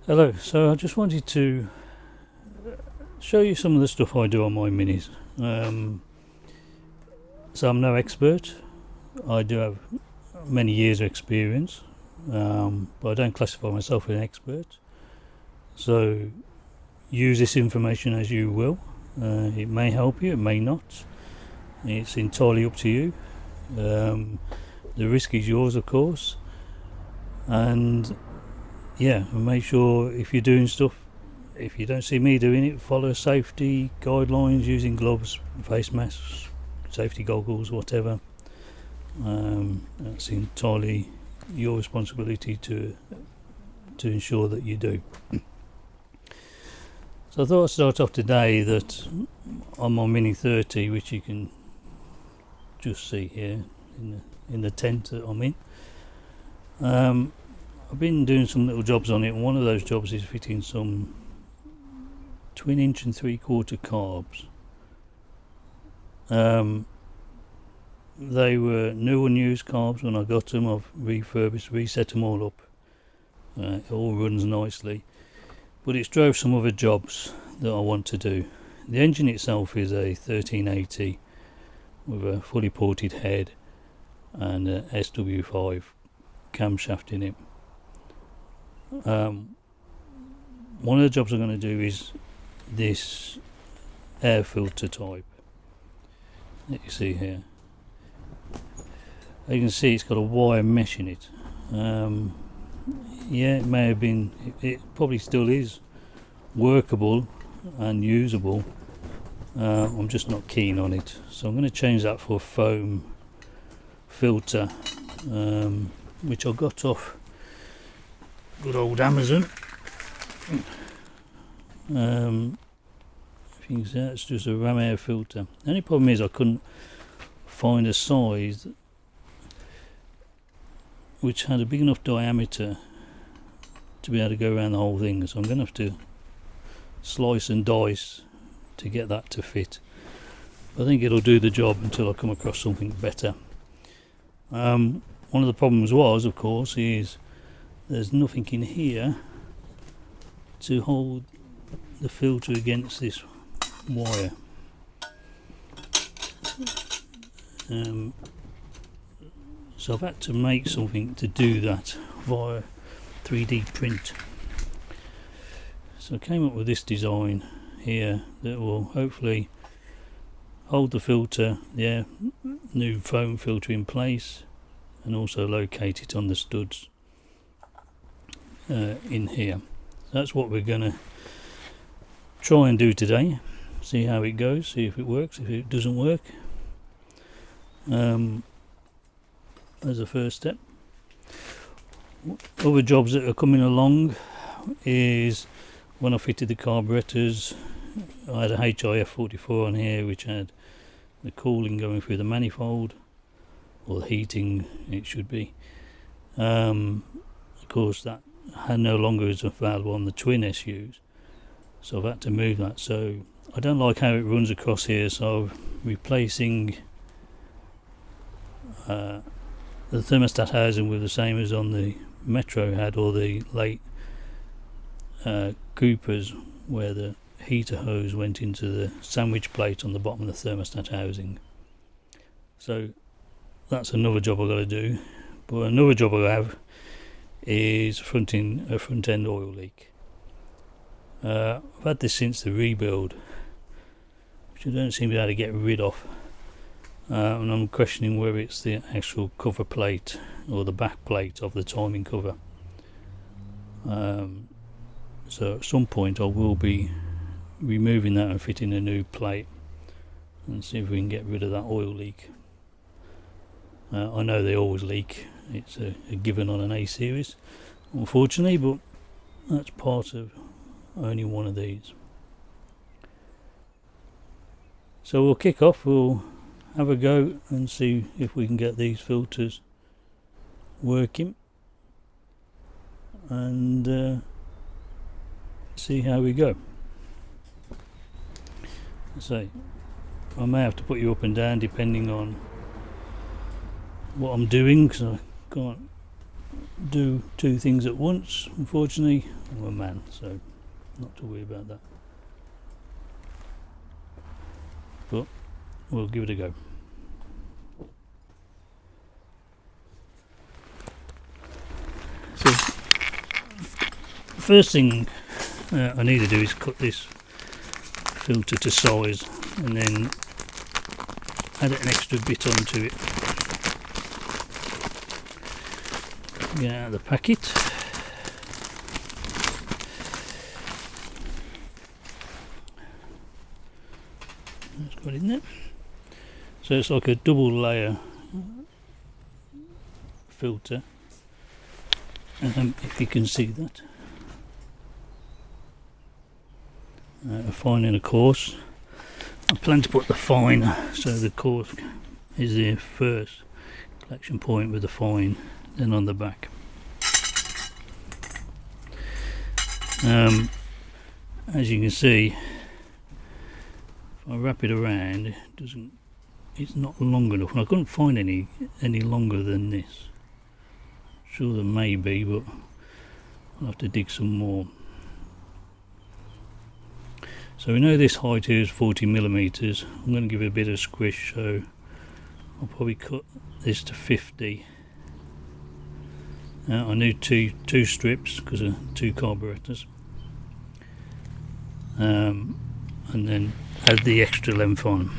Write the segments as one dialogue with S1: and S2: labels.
S1: Hello, so I just wanted to show you some of the stuff I do on my minis. So I'm no expert. I do have many years of experience, but I don't classify myself as an expert. So use this information as you will. It may help you, it may not. It's entirely up to you. The risk is yours, of course. And yeah, make sure if you're doing stuff, if you don't see me doing it, follow safety guidelines using gloves, face masks, safety goggles, whatever. That's entirely your responsibility to ensure that you do. So I thought I'd start off today that on my Mini 30, which you can just see here in the tent that I'm in. I've been doing some little jobs on it, and one of those jobs is fitting some 1 3/4 inch carbs. They were new and used carbs when I got them. I've refurbished, reset them all up. It all runs nicely, but it's drove some other jobs that I want to do. The engine itself is a 1380 with a fully ported head and a SW5 camshaft in it. One of the jobs I'm going to do is this air filter type that you see here. You can see it's got a wire mesh in it. Yeah, it may have been, it probably still is workable and usable. I'm just not keen on it, so I'm going to change that for a foam filter, which I got off good old Amazon. I think that's just a ram air filter. The only problem is I couldn't find a size which had a big enough diameter to be able to go around the whole thing, so I'm going to have to slice and dice to get that to fit. I think it'll do the job until I come across something better. One of the problems was, of course, is there's nothing in here to hold the filter against this wire. So I've had to make something to do that via 3D print. So I came up with this design here that will hopefully hold the filter, the new foam filter in place, and also locate it on the studs in here. That's what we're going to try and do today. See how it goes, see if it works, if it doesn't work. As a first step. Other jobs that are coming along is when I fitted the carburetors, I had a HIF 44 on here which had the cooling going through the manifold, or the heating it should be. Of course that no longer is available on the twin SUs, so I've had to move that. So I don't like how it runs across here, so I'm replacing the thermostat housing with the same as on the Metro had, or the late Coopers, where the heater hose went into the sandwich plate on the bottom of the thermostat housing. So that's another job I've got to do. But another job I have is a front end oil leak. I've had this since the rebuild, which I don't seem to be able to get rid of. And I'm questioning whether it's the actual cover plate or the back plate of the timing cover. So at some point I will be removing that and fitting a new plate and see if we can get rid of that oil leak. I know they always leak, it's a given on an A series unfortunately, but that's part of only one of these. So we'll kick off, we'll have a go and see if we can get these filters working, and see how we go. So I may have to put you up and down depending on what I'm doing, because I can't do two things at once. Unfortunately, I'm a man, so not to worry about that. But we'll give it a go. So, first thing I need to do is cut this filter to size and then add an extra bit onto it. Get out of the packet. That's got it in there. So it's like a double layer filter, if you can see that. A fine and a coarse. I plan to put the fine so the coarse is the first collection point with the fine, then on the back. As you can see, if I wrap it around, it's not long enough, and I couldn't find any longer than this. Sure there may be, but I'll have to dig some more. So we know this height here is 40mm. I'm going to give it a bit of squish, so I'll probably cut this to 50. I need two strips because of two carburetors, and then add the extra length on.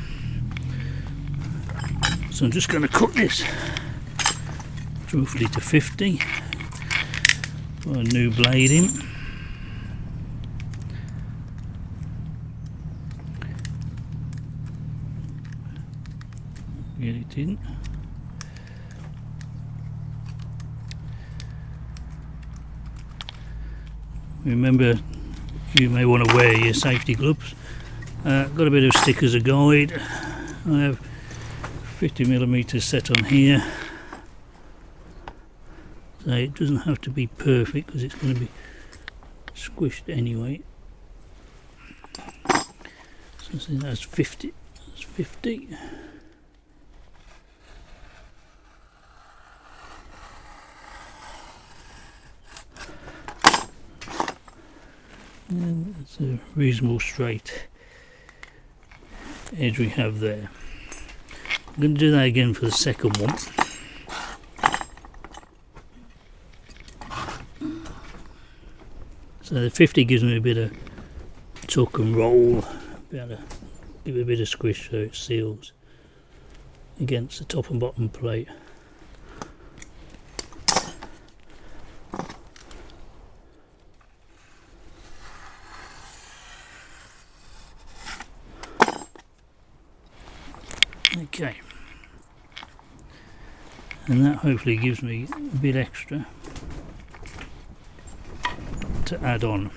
S1: So I'm just going to cut this roughly to 50. Put a new blade in. Get it in. Remember, you may want to wear your safety gloves. Got a bit of stick as a guide. I have 50mm set on here, so it doesn't have to be perfect because it's going to be squished anyway. So see, that's 50. That's 50. And it's a reasonable straight edge we have there. I'm going to do that again for the second one. So the 50 gives me a bit of tuck and roll, give it a bit of squish so it seals against the top and bottom plate. Okay, and that hopefully gives me a bit extra to add on.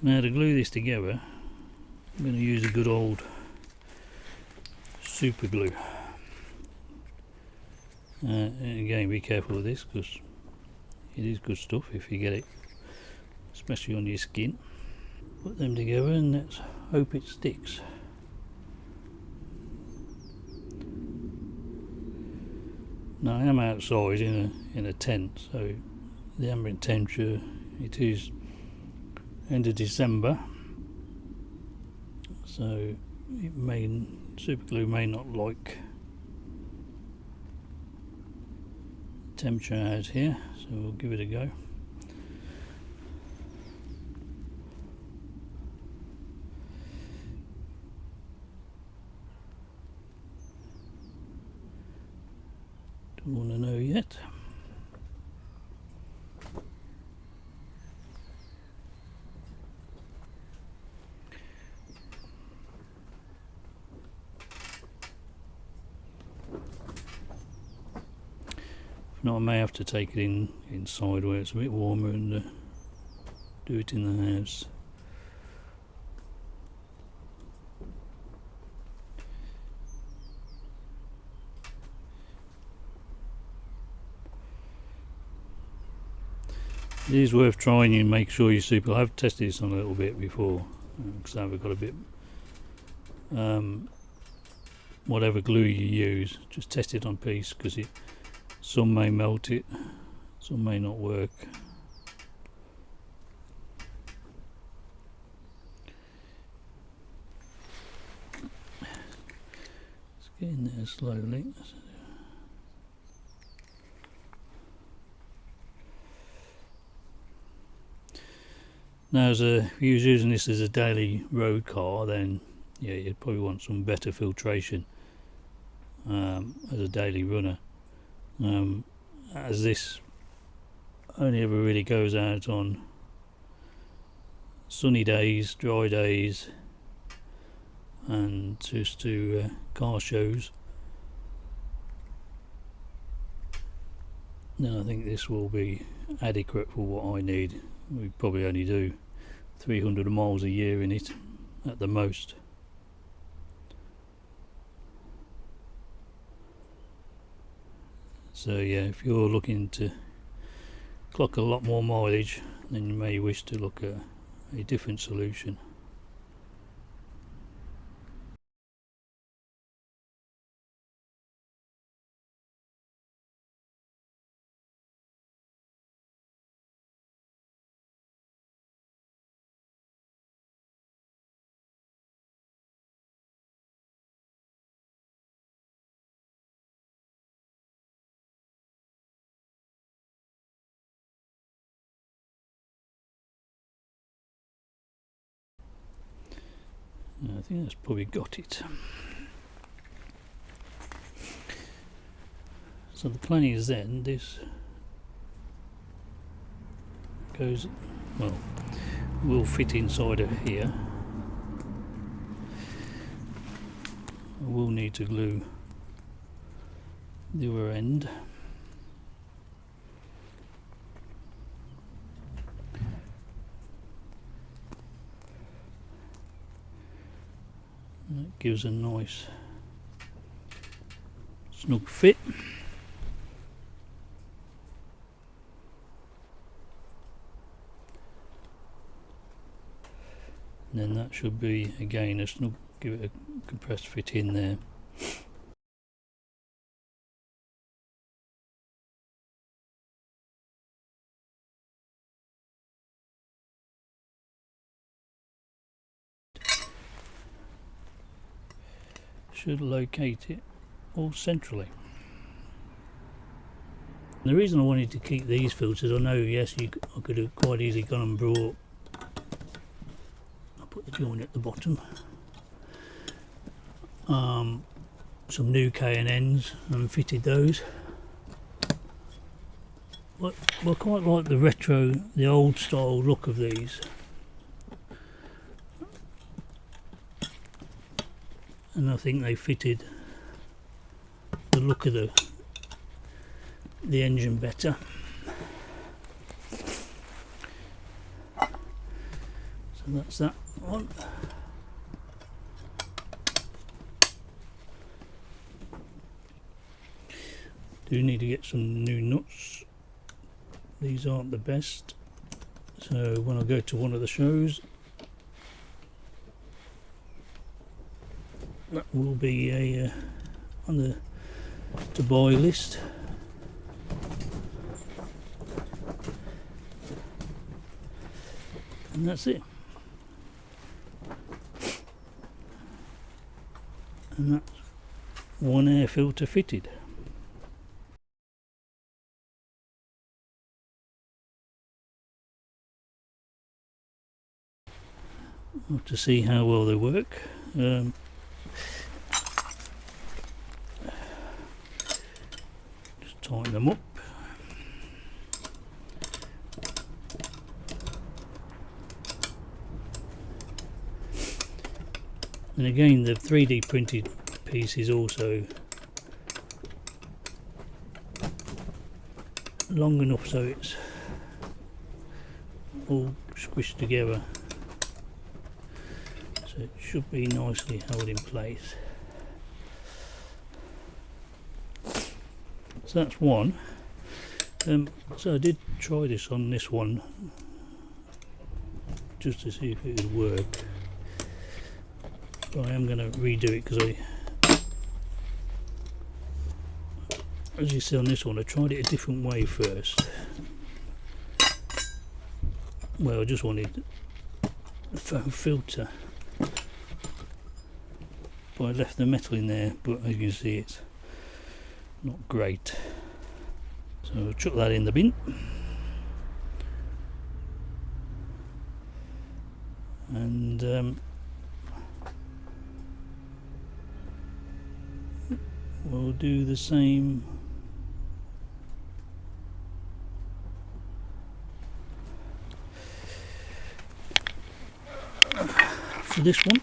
S1: Now to glue this together, I'm going to use a good old super glue. And again, be careful with this because it is good stuff if you get it, especially on your skin. Put them together and let's hope it sticks. Now I am outside in a tent, so the ambient temperature, it is end of December, so super glue may not like temperature out here, so we'll give it a go. Don't want to know yet. If not, I may have to take it inside where it's a bit warmer and do it in the house. It is worth trying and make sure your super. I've tested this on a little bit before because I've got a bit whatever glue you use, just test it on piece, because some may melt it, some may not work. Let's get in there slowly. Now, if you're using this as a daily road car, then yeah, you'd probably want some better filtration as a daily runner, as this only ever really goes out on sunny days, dry days, and just to car shows. Then I think this will be adequate for what I need. We probably only do 300 miles a year in it at the most. So yeah, if you're looking to clock a lot more mileage, then you may wish to look at a different solution. I think that's probably got it. So the plan is then this goes, well, will fit inside of here. I will need to glue the other end. That gives a nice snug fit. And then that should be again a snug, give it a compressed fit in there. Should locate it all centrally. And the reason I wanted to keep these filters, I know yes I could have quite easily gone and brought, I'll put the joint at the bottom, some new K&Ns and fitted those. But I quite like the retro, the old style look of these. And I think they fitted the look of the engine better. So that's that one. Do need to get some new nuts. These aren't the best, so when I go to one of the shows, that will be a on the to buy list. And that's it. And that's one air filter fitted. We'll have to see how well they work. Just tighten them up. And again, the 3D printed piece is also long enough so it's all squished together, so it should be nicely held in place. So that's one. So I did try this on this one just to see if it would work. But I am going to redo it because as you see on this one, I tried it a different way first. Well, I just wanted the foam filter, but I left the metal in there, but as you can see it's not great, so I'll chuck that in the bin. And we'll do the same for this one.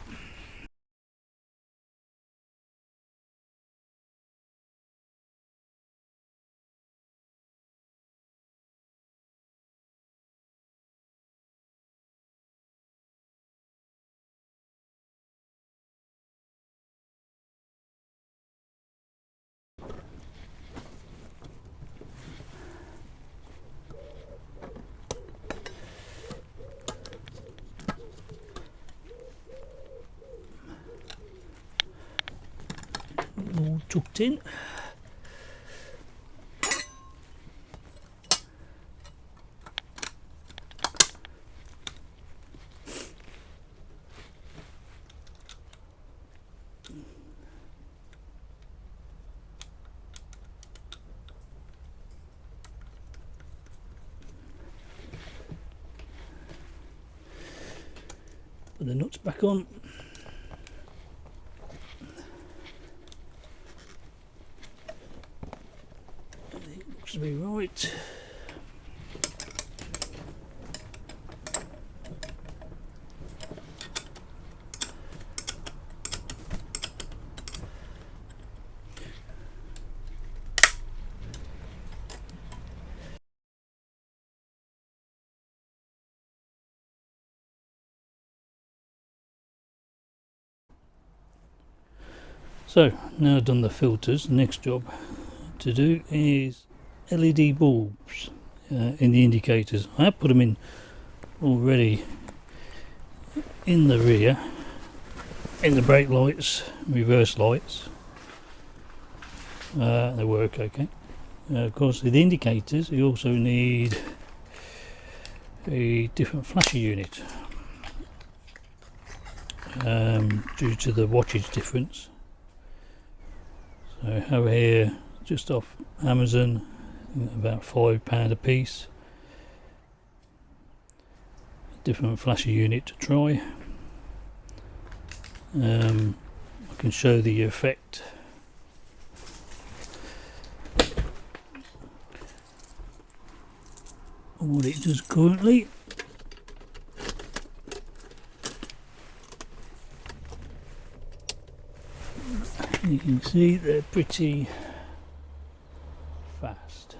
S1: All tucked in. Put the nuts back on. Looks to be right. So now I've done the filters, the next job to do is LED bulbs in the indicators. I have put them in already in the rear, in the brake lights, reverse lights. They work okay. Of course, with the indicators you also need a different flasher unit due to the wattage difference. So I have here, just off Amazon, about £5 a piece. Different flasher unit to try. I can show the effect. What it does currently. You can see they're pretty fast.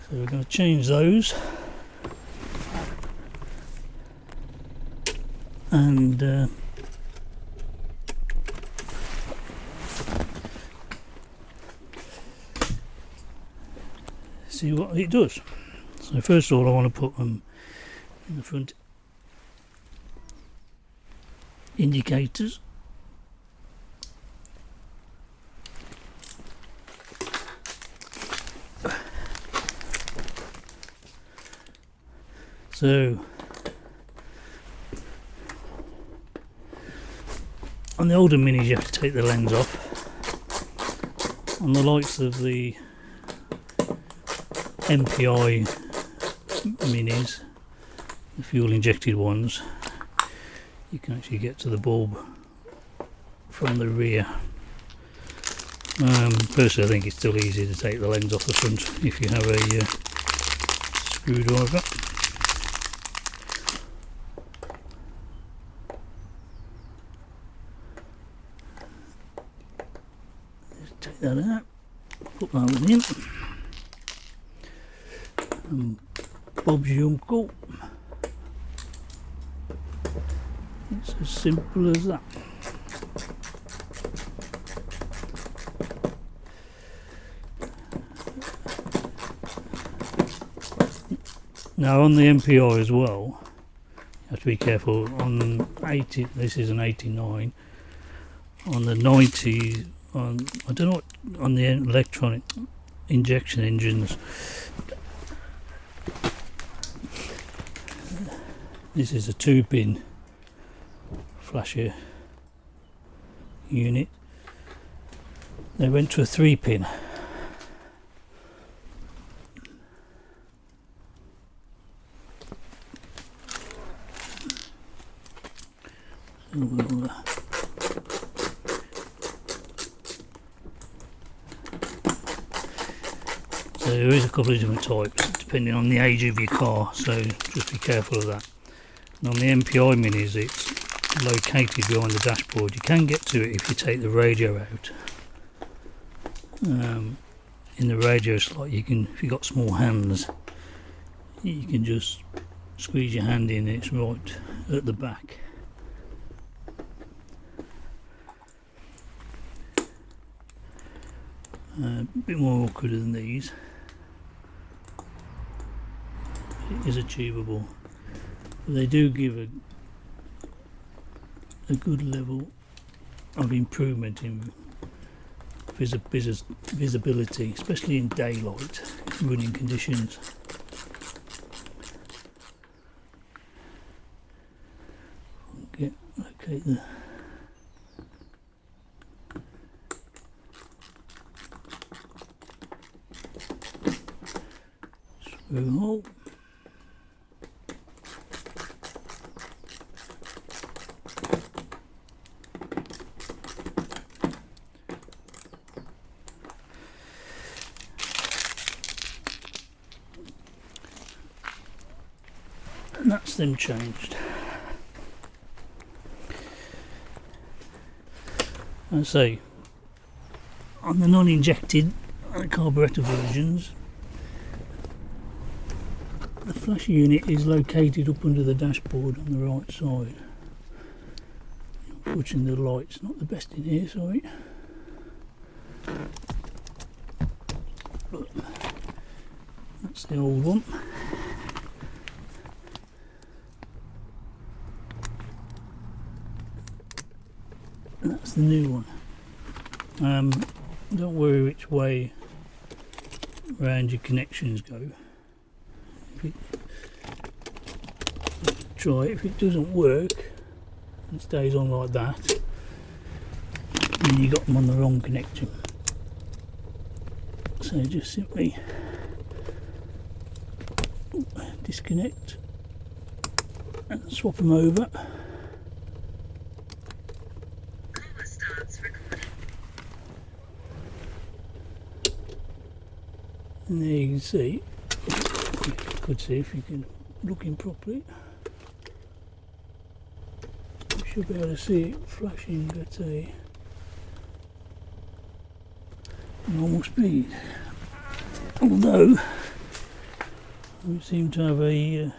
S1: So we're going to change those and see what it does. So first of all I want to put them in the front indicators. So on the older minis you have to take the lens off. On the likes of the MPI minis, the fuel injected ones, you can actually get to the bulb from the rear. Personally I think it's still easy to take the lens off the front if you have a screwdriver. Just take that out, put that one in, and Bob's your uncle. It's as simple as that. Now on the MPI as well, you have to be careful. On 80, this is an 89. On the 90 I don't know what, on the electronic injection engines. This is a 2-pin flasher unit. They went to a 3-pin. So there is a couple of different types depending on the age of your car, so just be careful of that. And on the MPI minis, it's located behind the dashboard. You can get to it if you take the radio out. In the radio slot, you can, if you've got small hands, you can just squeeze your hand in, it's right at the back. A bit more awkward than these. It is achievable, but they do give a good level of improvement in visibility, especially in daylight running conditions. Okay, the screw hole. And that's them changed. I say, on the non-injected carburetor versions, the flasher unit is located up under the dashboard on the right side. Unfortunately the light's not the best in here, sorry. But that's the old one. That's the new one. Don't worry which way round your connections go. Try it. If it doesn't work and stays on like that, then you got them on the wrong connection. So just simply disconnect and swap them over. And there you can see, you could see if you can look in properly, you should be able to see it flashing at a normal speed, although we seem to have a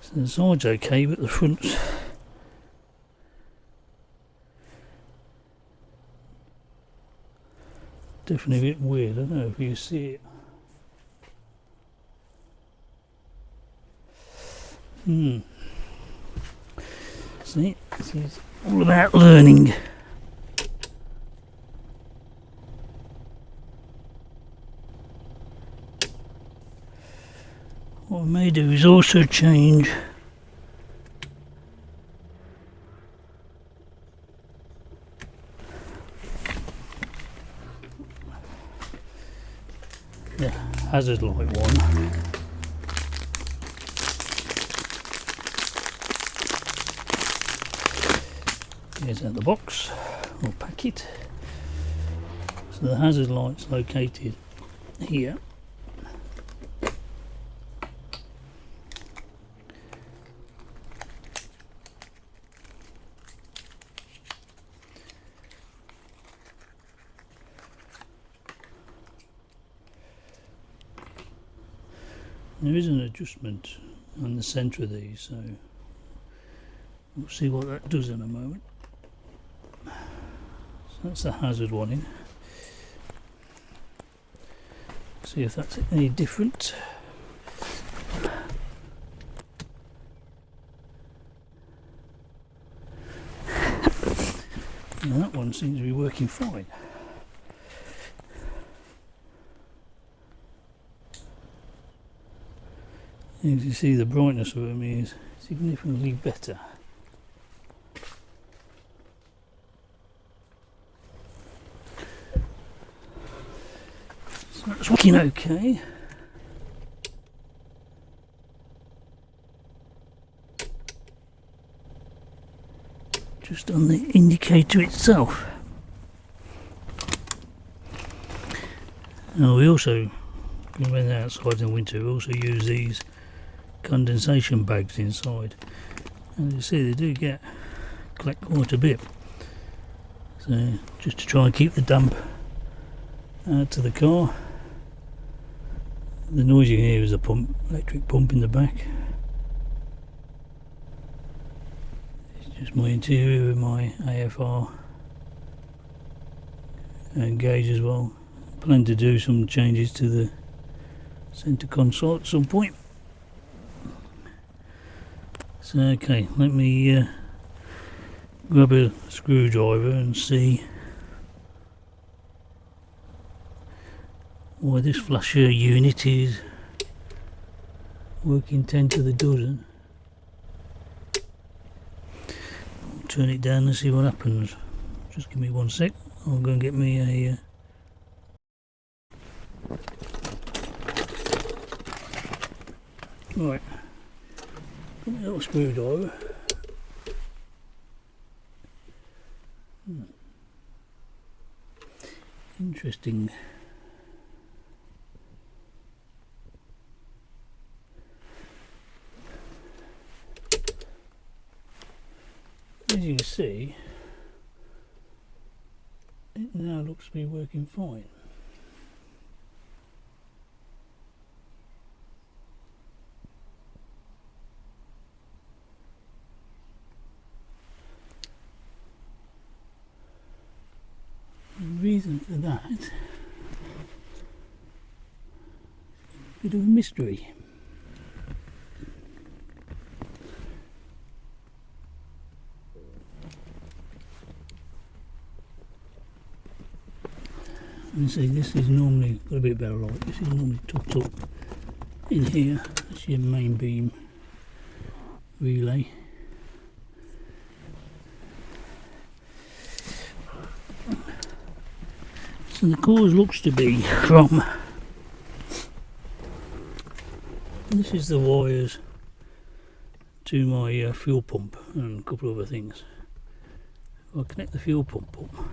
S1: so the side's okay, but the front's definitely a bit weird. I don't know if you see it. See, this is all about learning. What I may do is also change the hazard light one. Here's out the box or packet. So the hazard light's located here. There is an adjustment on the centre of these, so we'll see what that does in a moment. So that's the hazard one in. See if that's any different. And that one seems to be working fine. As you see, the brightness of them is significantly better. So that's working okay. Just on the indicator itself. Now we also, when we're outside in the winter, we also use these condensation bags inside. And you see, they do collect quite a bit. So just to try and keep the damp out to the car. The noise you can hear is a pump, electric pump in the back. It's just my interior with my AFR and gauge as well. Plan to do some changes to the centre console at some point. So okay, let me grab a screwdriver and see why this flasher unit is working 10 to the dozen. I'll turn it down and see what happens. Just give me 1 sec. I'll go and get me a right, got my little screwdriver. Interesting. As you can see, it now looks to be working fine. The reason for that is a bit of a mystery. You see, this is normally got a bit better light. This is normally tucked up in here. That's your main beam relay. So the cause looks to be from, this is the wires to my fuel pump and a couple of other things. If I connect the fuel pump up,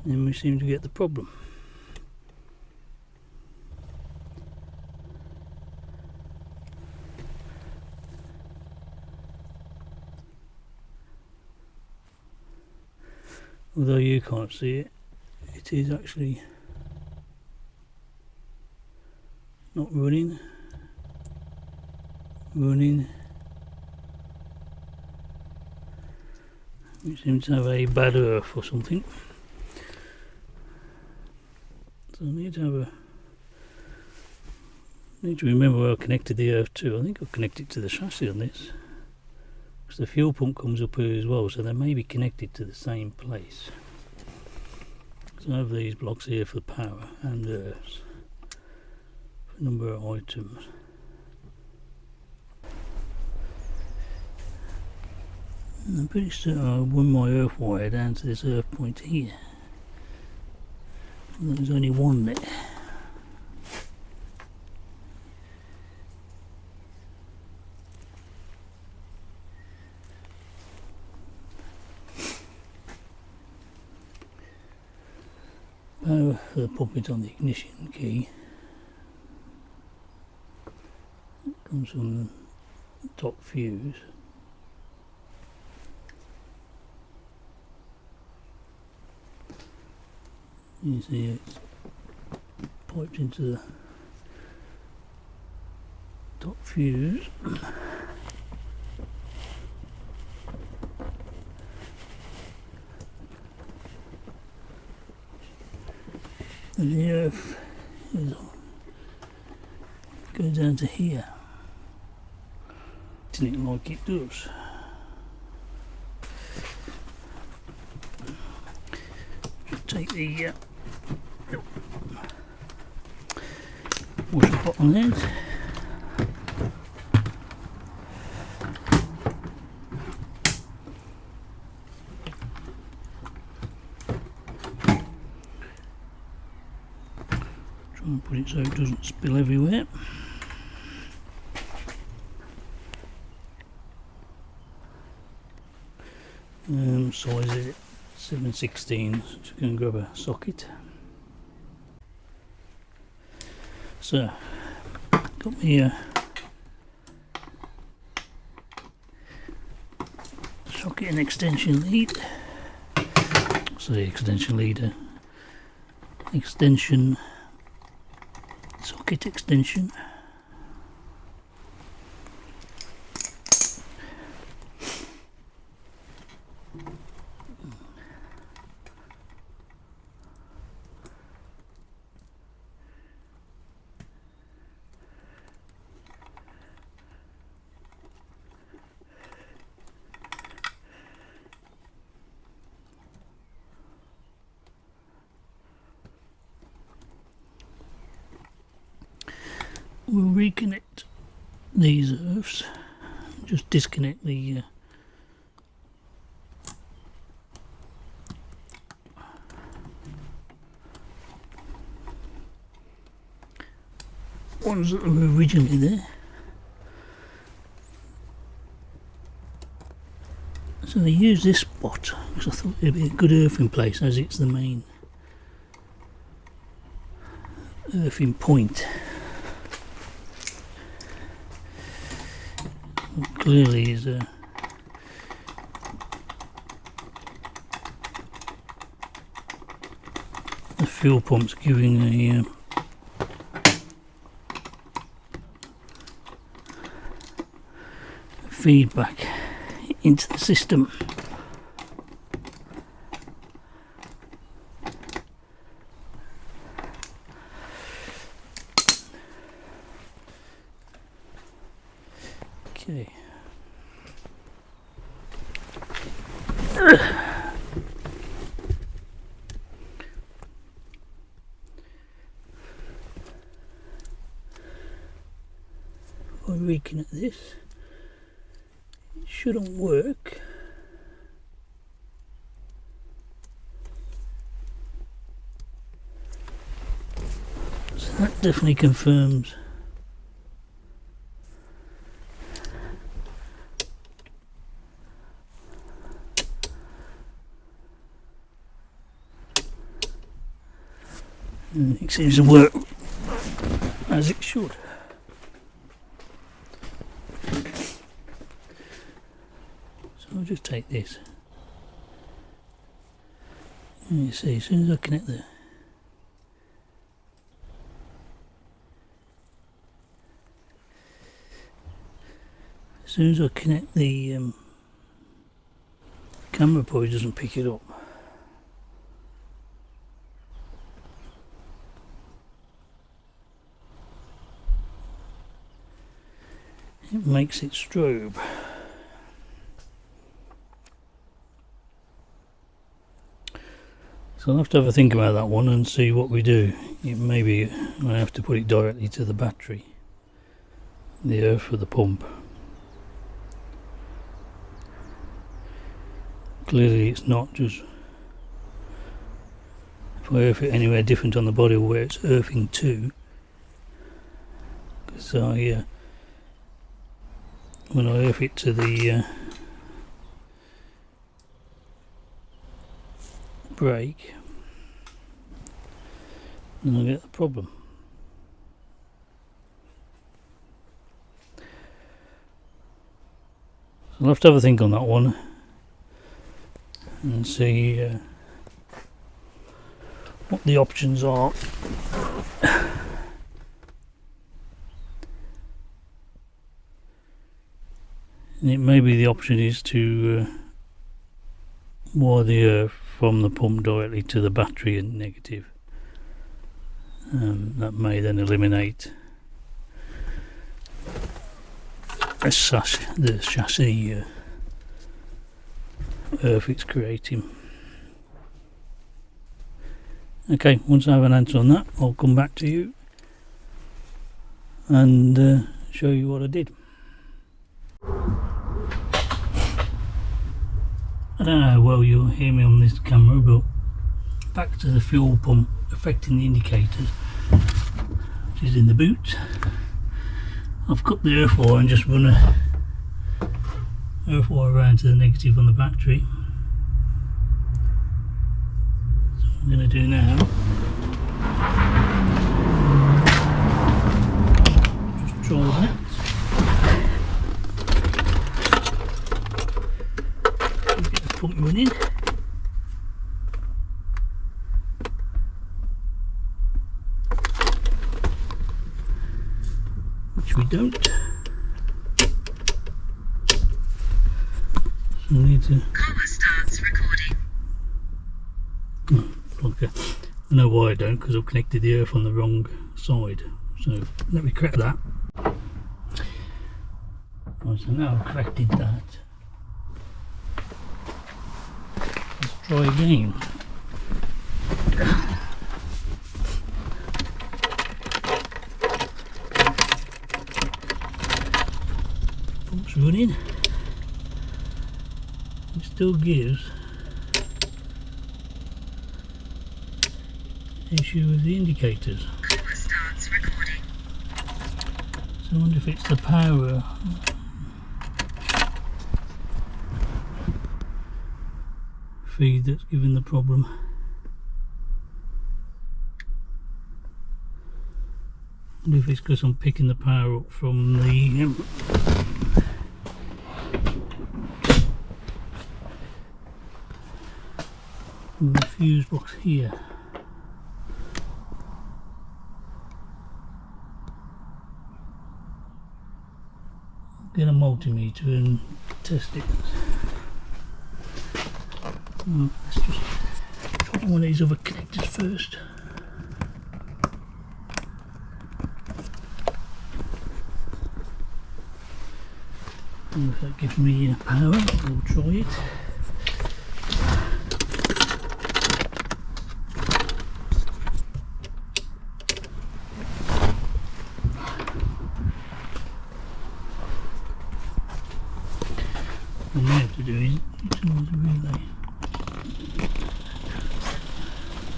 S1: then we seem to get the problem. Although you can't see it, it is actually not running. We seem to have a bad earth or something. So I need to remember where I connected the earth to. I think I've connected to the chassis on this. Because the fuel pump comes up here as well, so they may be connected to the same place. So I have these blocks here for power and earths for a number of items. And I'm pretty certain I run my earth wire down to this earth point here. And there's only one there. Power for the pump is on the ignition key. It comes from the top fuse. You see it's piped into the top fuse. And the earth goes down to here. Isn't it like it does? take the water bottle out. Try and put it so it doesn't spill everywhere. Size is 7/16, so just going to grab a socket. So, got me socket and extension lead. Sorry, extension leader. Extension, socket extension. We'll reconnect these earths, just disconnect the ones that were originally there. So I use this spot because I thought it'd be a good earthing place, as it's the main earthing point. Clearly is the fuel pump's giving a feedback into the system. Okay. If I reconnect this, it shouldn't work. So that definitely confirms it seems to work as it should. So I'll just take this. And you see, as soon as I connect the camera, probably doesn't pick it up. It makes it strobe. So I'll have to have a think about that one and see what we do. It maybe I have to put it directly to the battery, the earth for the pump. Clearly it's not just if I earth it anywhere different on the body where it's earthing to, because when I earth it to the brake, then I get the problem. So I'll have to have a think on that one and see what the options are. And it may be the option is to wire the earth from the pump directly to the battery and negative. That may then eliminate the chassis earth it's creating. Okay, once I have an answer on that, I'll come back to you and show you what I did. I don't know how well you'll hear me on this camera, but back to the fuel pump affecting the indicators, which is in the boot. I've cut the earth wire and just run a earth wire around to the negative on the battery. So what I'm going to do now, just try that. Get the pump running. Which we don't. So we need to.
S2: Power starts recording.
S1: Okay. I know why I don't, because I've connected the earth on the wrong side. So let me correct that. Right, so now I've corrected that. Let's try again. Pump's running. It still gives issue with the indicators.
S2: Power starts recording.
S1: So I wonder if it's the power feed that's giving the problem. I wonder if it's because I'm picking the power up from the fuse box here. I'll get a multimeter and test it. Let's just try one of these other connectors first. And if that gives me power, we'll try it. What I may have to do is turn the relay.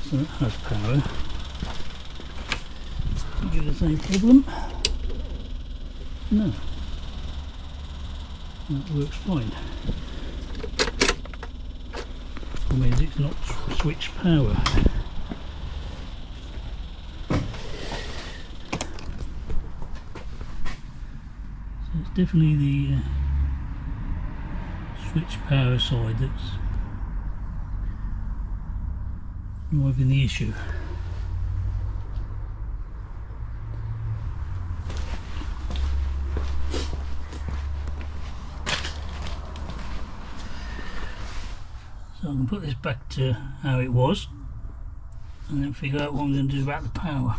S1: So that has power. Give us any problem? No. That works fine. That means it's not switched power. So it's definitely the switch power side that's driving the issue. So I can put this back to how it was and then figure out what I'm going to do about the power.